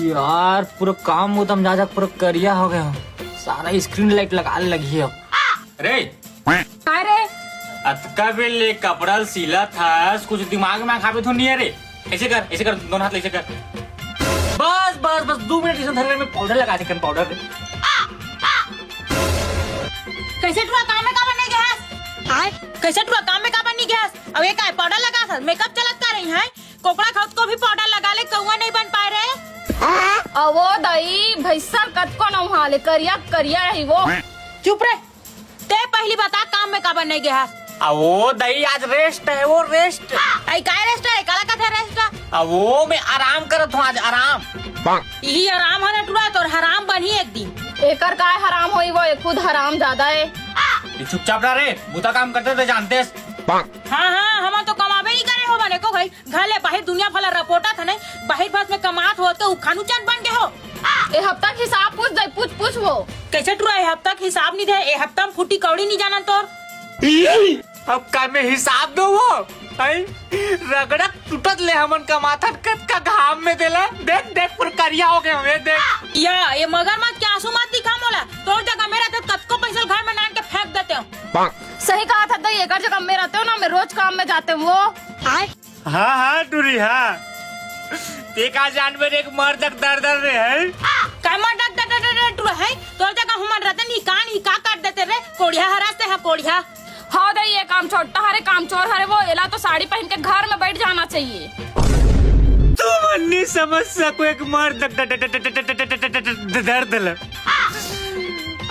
यार पूरा काम उदम जा पूरा करिया हो गया, सारा स्क्रीन लाइट लगा लगी है। अरे अरे अतका बेले कपड़ा सीला था, कुछ दिमाग में खाबे तो नहीं है रे। ऐसे कर दोनों हाथ ऐसे कर। बस बस बस 2 मिनट इसे धरने में पाउडर लगा दे, पाउडर दे। कैसे टुआ काम में का बने गैस आए कैसे टुआ काम में का बनी गैस। अब ये काय पाउडर लगा था, मेकअप चलत का रही है। कोकड़ा खाउत को भी पाउडर लगा ले, कौवा नहीं बन पाए रे। अवो दई भैसा कत को न हाले करिया करिया रही वो। चुप रे, ते पहली बता काम में का बने गैस। वो दही आज रेस्ट है, वो रेस्ट। आई काय रेस्ट है, काला कथे रेस्ट। वो मैं आराम करत हूँ आज, आराम। यही आराम है ना टुआ, तो हराम बनी एक दिन। एकर काय हराम होई वो खुद हराम ज्यादा है। चुपचाप रह रे, बुता काम करते थे जानते। हाँ हम तो कमाबे नहीं करे हो बने को भाई। घर ले बाहर दुनिया भला रपोटा था नहीं, बाहर भात में कमात हो तो खानू चंद बन गए हो। ए हफ्ता के हिसाब पूछ दे, पूछ वो कैसे टुआ ए हफ्ता के हिसाब नहीं दे। ए हफ्ता में फूटी कौड़ी नहीं जाना तोर। अब का में हिसाब दो वो रगड़क टूटत ले हमन का माथा कत का घाम में देला। देख देख पूरा करिया हो गए हमें देख। ये मगर मत क्या आंसू मत दिखा मोला, तोर जगह मेरा तो कत को पैसा घर में नान के फेंक देते हो। सही कहा था दई, एकर जगह में रहते हो ना, मैं रोज काम में जाते हूँ वो। हाँ टूरी हाँ, एक आज जानवर एक मर्द दर्द रे है। काय मर्द दर्द है, तोर जगह हम रतन ही का काट देते रे। कोढ़िया हराते हैं कोढ़िया। हाँ दई ये काम छोटा हरे काम चोर हरे वो, एला तो साड़ी पहन के घर में बैठ जाना चाहिए। तुम नहीं समझ सको एक मर्द दर्द ल।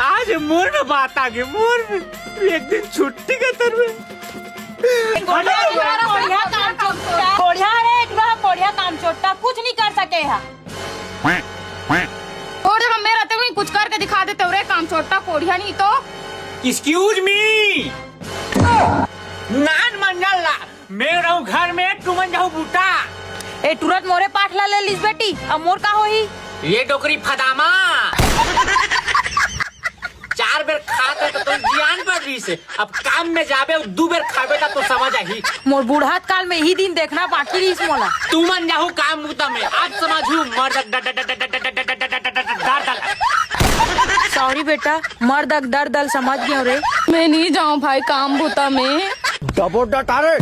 आज मोर में बात आ गई, मोर में एक दिन छुट्टी का तर में कोढ़िया काम छोटा कुछ नहीं कर सके है। और जगह में रहते हुए कुछ करके दिखा देते हो रे काम छोटा कोढ़िया नहीं तो। एक्सक्यूज मी, नान मंडला मैं रहूं घर में, तुम जाओ बूटा। ए तुरंत मोरे पाठला ले लिस बेटी, अब मोर का होही। ये डोकरी फदामा 4 बेर खाते तो तुम ज्ञान बढ़ रही से, अब काम में जाबे 2 बेर खाबे तो समझ आई। मोर बुढ़ात काल में ही दिन देखना बाकी रही मोला। तू मन जाहू काम मुता में, आज समझू मर्द सॉरी बेटा, मर्द दर्द समझ गया रे। मैं नहीं जाऊँ भाई काम भूता में। डबो डटारे।